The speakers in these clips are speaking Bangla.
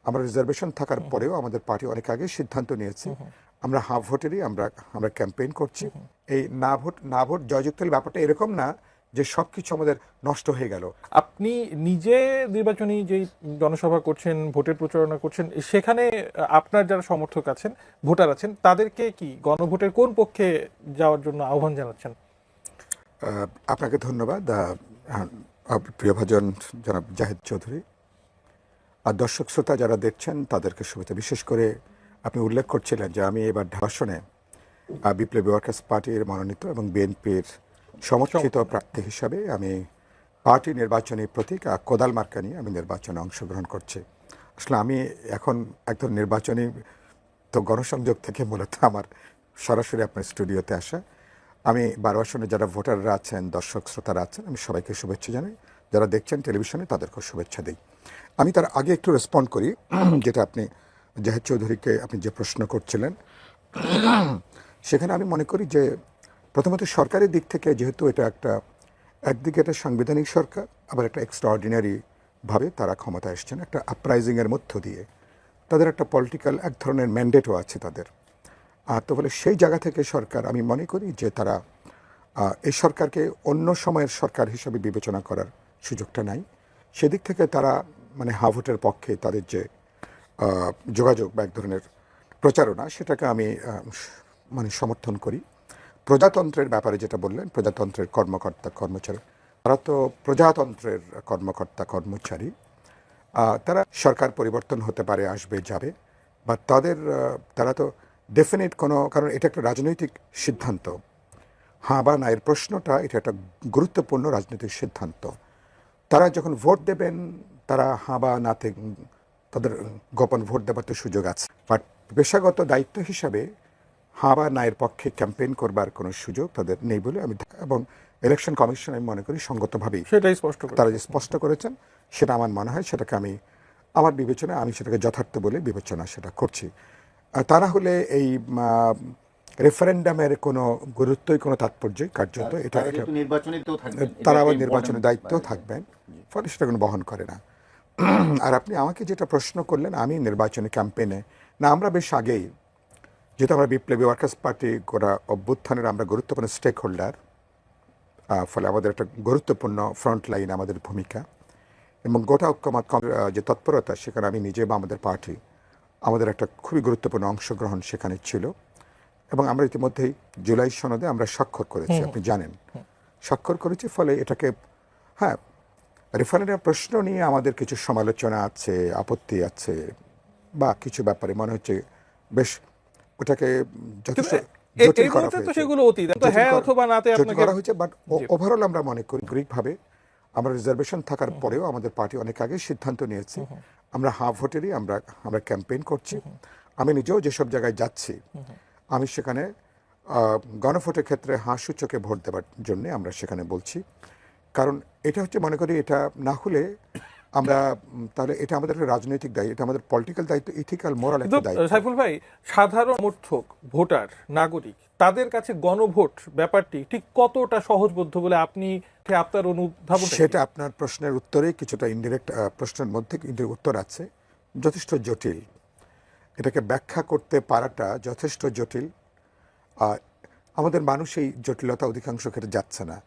আমরা রিজার্ভেশন থাকার পরেও আমাদের পার্টি অনেক আগে সিদ্ধান্ত নিয়েছে আমরা হাফ ভোটেরই আমরা ক্যাম্পেইন করছি। এই না ভোট জয়যুক্ত হলে ব্যাপারটা এরকম না যে সবকিছু আমাদের নষ্ট হয়ে গেল। আপনি নিজে নির্বাচনী যে জনসভা করছেন, ভোটের প্রচারণা করছেন, সেখানে আপনার যারা সমর্থক আছেন, ভোটার আছেন, তাদেরকে কি গণভোটের কোন পক্ষে যাওয়ার জন্য আহ্বান জানাচ্ছেন? আপনাকে ধন্যবাদ প্রিয়ভাজন জনাব জাহিদ চৌধুরী। আর দর্শক শ্রোতা যারা দেখছেন তাদেরকে শুভেচ্ছা। বিশেষ করে আপনি উল্লেখ করছিলেন যে আমি এবার ভাষণে বিপ্লবী ওয়ার্কার্স পার্টির মনোনীত এবং বিএনপির সমর্থিত প্রার্থী হিসাবে আমি পার্টি নির্বাচনী প্রতীক কোদাল মার্কা নিয়ে আমি নির্বাচনে অংশগ্রহণ করছি। আসলে আমি এখন একজন নির্বাচনী তো গণসংযোগ থেকে মূলত আমার সরাসরি আপনার স্টুডিওতে আসা। আমি 12 আসনে যারা ভোটাররা আছেন, দর্শক শ্রোতারা আছেন, আমি সবাইকে শুভেচ্ছা জানাই। যারা দেখছেন টেলিভিশনে তাদেরকেও শুভেচ্ছা দিই। আমি তার আগে একটু রেসপন্ড করি যেটা আপনি জাহিদ চৌধুরীকে আপনি যে প্রশ্ন করছিলেন, সেখানে আমি মনে করি যে প্রথমত সরকারের দিক থেকে যেহেতু এটা একদিকে একটা সাংবিধানিক সরকার, আবার একটা এক্সট্রাঅর্ডিনারি ভাবে তারা ক্ষমতা এসছেন একটা আপরাইজিংয়ের মধ্য দিয়ে, তাদের একটা পলিটিক্যাল এক ধরনের ম্যান্ডেটও আছে তাদের। তো বলে সেই জায়গা থেকে সরকার, আমি মনে করি যে তারা এই সরকারকে অন্য সময়ের সরকার হিসাবে বিবেচনা করার সুযোগটা নাই। সেদিক থেকে তারা মানে হাভোটের পক্ষে তাদের যে যোগাযোগ বা এক ধরনের প্রচারণা, সেটাকে আমি মানে সমর্থন করি। প্রজাতন্ত্রের ব্যাপারে যেটা বললেন, প্রজাতন্ত্রের কর্মকর্তা কর্মচারী, তারা তো প্রজাতন্ত্রের কর্মকর্তা কর্মচারী। তারা সরকার পরিবর্তন হতে পারে, আসবে যাবে, বা তারা তো ডেফিনেট কোনো, কারণ এটা একটা রাজনৈতিক সিদ্ধান্ত। হ্যাঁ বা না এর প্রশ্নটা, এটা একটা গুরুত্বপূর্ণ রাজনৈতিক সিদ্ধান্ত। তারা যখন ভোট দেবেন, তারা হ্যাঁ বা নাতে তাদের গোপন ভোট দেবার তো সুযোগ আছে, বাট পেশাগত দায়িত্ব হিসাবে হ্যাঁ বা না এর পক্ষে ক্যাম্পেইন করবার কোনো সুযোগ তাদের নেই বলে আমি, এবং ইলেকশন কমিশন আমি মনে করি সঙ্গতভাবেই সেটাই তারা যে স্পষ্ট করেছেন, সেটা আমার মনে হয় সেটাকে আমার বিবেচনায় আমি সেটাকে যথার্থ বলে বিবেচনা সেটা করছি। তারা হলে এই রেফারেন্ডামের কোনো গুরুত্বই, কোনো তাৎপর্যই কার্যত এটা তারা আবার নির্বাচনের দায়িত্ব থাকবেন, ফলে সেটা কোনো বহন করে না। আর আপনি আমাকে যেটা প্রশ্ন করলেন, আমি নির্বাচনী ক্যাম্পেইনে না, আমরা বেশ আগেই, যেহেতু আমরা বিপ্লবী ওয়ার্কার্স পার্টি গোটা অভ্যুত্থানের আমরা গুরুত্বপূর্ণ স্টেক হোল্ডার, ফলে আমাদের একটা গুরুত্বপূর্ণ ফ্রন্ট লাইন আমাদের ভূমিকা, এবং গোটা ঐক্যমত যে তৎপরতা, সেখানে আমি নিজে বা আমাদের পার্টি আমাদের একটা খুবই গুরুত্বপূর্ণ অংশগ্রহণ সেখানে ছিল। এবং আমরা ইতিমধ্যেই জুলাই সনদে আমরা স্বাক্ষর করেছি, আপনি জানেন, স্বাক্ষর করেছি। ফলে এটাকে, হ্যাঁ, রেফারেন্ডাম প্রশ্ন নিয়ে আমাদের কিছু সমালোচনা আছে, আপত্তি আছে, বা কিছু ব্যাপারে মনে হচ্ছে বেশ ওটাকে যথেষ্ট জটিল করা হয়েছে। বাট ওভারঅল আমরা মনে করি গ্রিকভাবে আমরা রিজার্ভেশন থাকার পরেও আমাদের পার্টি অনেক আগে সিদ্ধান্ত নিয়েছে আমরা হাফ ভোটেরই আমরা ক্যাম্পেইন করছি। আমি নিজেও যেসব জায়গায় যাচ্ছি, আমি সেখানে গণভোটের ক্ষেত্রে হাঁ সূচকে ভোট দেওয়ার জন্য আমরা সেখানে বলছি। কারণ এটা হচ্ছে, মনে করি এটা না হলে আমরা, তাহলে এটা আমাদের রাজনৈতিক দায়িত্ব, এটা আমাদের পলিটিক্যাল দায়িত্ব, ইথিক্যাল মোরাল একটা দায়িত্ব। সাইফুল ভাই, সাধারণ সমর্থক, ভোটার, নাগরিক, তাদের কাছে গণভোট ব্যাপারটি ঠিক কতটা সহজবোধ্য বলে আপনি আপনার অনুধাবন? সেটা আপনার প্রশ্নের উত্তরে কিছুটা ইনডিরেক্ট, প্রশ্নের মধ্যে কিন্তু উত্তর আছে, যথেষ্ট জটিল। এটাকে ব্যাখ্যা করতে পারাটা যথেষ্ট জটিল। আমাদের মানুষ এই জটিলতা অধিকাংশ ক্ষেত্রে যাচ্ছে না।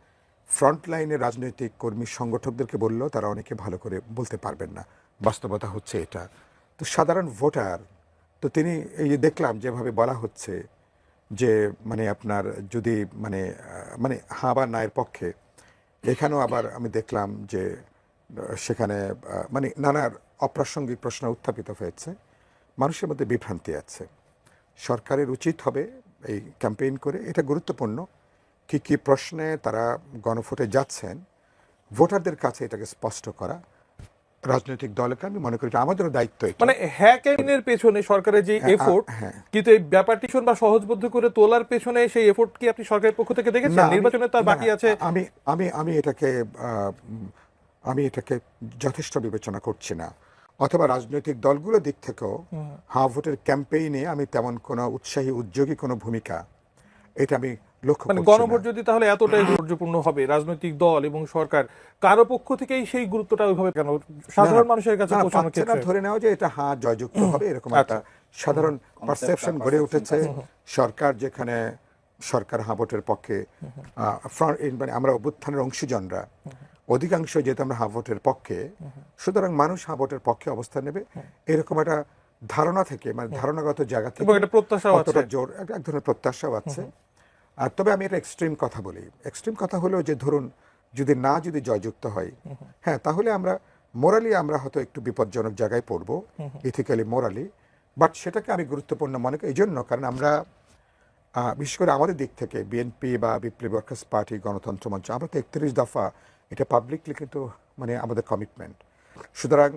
ফ্রন্ট লাইনের রাজনৈতিক কর্মী সংগঠকদেরকে বললেও তারা অনেকে ভালো করে বলতে পারবেন না, বাস্তবতা হচ্ছে এটা। তো সাধারণ ভোটার তো তিনি, এই যে দেখলাম যেভাবে বলা হচ্ছে যে মানে আপনার যদি মানে হ্যাঁ বা না এর পক্ষে, এখানেও আবার আমি দেখলাম যে সেখানে মানে নানার অপ্রাসঙ্গিক প্রশ্ন উত্থাপিত হয়েছে, মানুষের মধ্যে বিভ্রান্তি আছে। সরকারের উচিত হবে এই ক্যাম্পেইন করে, এটা গুরুত্বপূর্ণ, কি প্রশ্নে তারা গণভোটে যাচ্ছেন, ভোটারদের কাছে এটাকে স্পষ্ট করা। রাজনৈতিক দলকে আমি মনে করি আমাদেরও দায়িত্ব, মানে হ্যাকের পেছনে সরকারের যে এফোর্ট, কিন্তু এই ব্যাপারটি বা সহজবোধ্য করে তোলার পেছনে সেই এফোর্ট কি আপনি সরকারের পক্ষ থেকে দেখেছেন? নির্বাচনে তার বাকি আছে। আমি এটাকে যথেষ্ট বিবেচনা করছি না, অথবা রাজনৈতিক দলগুলোর দিক থেকেও হাঁ ভোটের ক্যাম্পেইনে আমি তেমন কোনো উৎসাহী উদ্যোগী কোনো ভূমিকা এটা আমি লক্ষ্য মানে করছি গণভোট না। যদি তাহলে এতটাই গুরুত্বপূর্ণ হবে, রাজনৈতিক দল এবং সরকার কারো পক্ষ থেকেই সেই গুরুত্বটা ওইভাবে কেন সাধারণ মানুষের কাছে না, পৌঁছানোর পাচ্ছে না ক্ষেত্রে? ধরে নেওয়া যে এটা জয়যুক্ত হবে এরকম একটা সাধারণ পারসেপশন গড়ে উঠেছে। সরকার যেখানে সরকার ভোটের পক্ষে, মানে আমরা অভ্যুত্থানের অংশীজনরা অধিকাংশ যেহেতু আমরা ভোটের পক্ষে, সুতরাং মানুষ ভোটের পক্ষে অবস্থান নেবে এরকম একটা ধারণা থেকে, মানে ধারণাগত জায়গা থেকে এবং এটা প্রত্যাশাও কতটা আছে। জোর এক ধরনের প্রত্যাশাও আছে। আর তবে আমি এটা এক্সট্রিম কথা বলি, এক্সট্রিম কথা হলো যে ধরুন যদি জয়যুক্ত হয়, হ্যাঁ, তাহলে আমরা মোরালি আমরা হয়তো একটু বিপজ্জনক জায়গায় পড়বো, ইথিক্যালি মোরালি। বাট সেটাকে আমি গুরুত্বপূর্ণ মনে করি এই জন্য, কারণ আমরা বিশেষ করে আমাদের দিক থেকে বিএনপি বা বিপ্লবী ওয়ার্কার্স পার্টি, গণতন্ত্র মঞ্চ, আমরা তো 31 দফা এটা পাবলিকলি কিন্তু মানে আমাদের কমিটমেন্ট। সুতরাং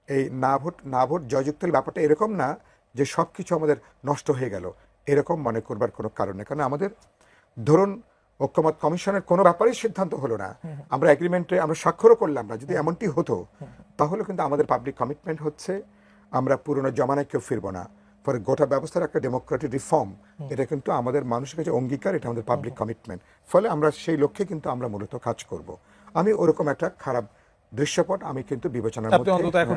এই না ভোট জয়যুক্ত ব্যাপারটা এরকম না যে সব কিছু আমাদের নষ্ট হয়ে গেল, এরকম মনে করবার কোনো কারণ নেই। কারণ আমাদের ধরুন ঐক্যমত কমিশনের কোনো ব্যাপারেই সিদ্ধান্ত হলো না, আমরা এগ্রিমেন্টে আমরা স্বাক্ষরও করলাম না, যদি এমনটি হতো তাহলে কিন্তু আমাদের পাবলিক কমিটমেন্ট হচ্ছে আমরা পুরনো জমানায় কেউ ফিরবো না। পরে গোটা ব্যবস্থার একটা ডেমোক্রেটিক রিফর্ম, এটা কিন্তু আমাদের মানুষের কাছে অঙ্গীকার, এটা আমাদের পাবলিক কমিটমেন্ট। ফলে আমরা সেই লক্ষ্যে কিন্তু আমরা মূলত কাজ করব। আমি ওরকম একটা খারাপ দৃশ্যপট আমি কিন্তু বিবেচনার আপনি অন্তত মধ্যে এখন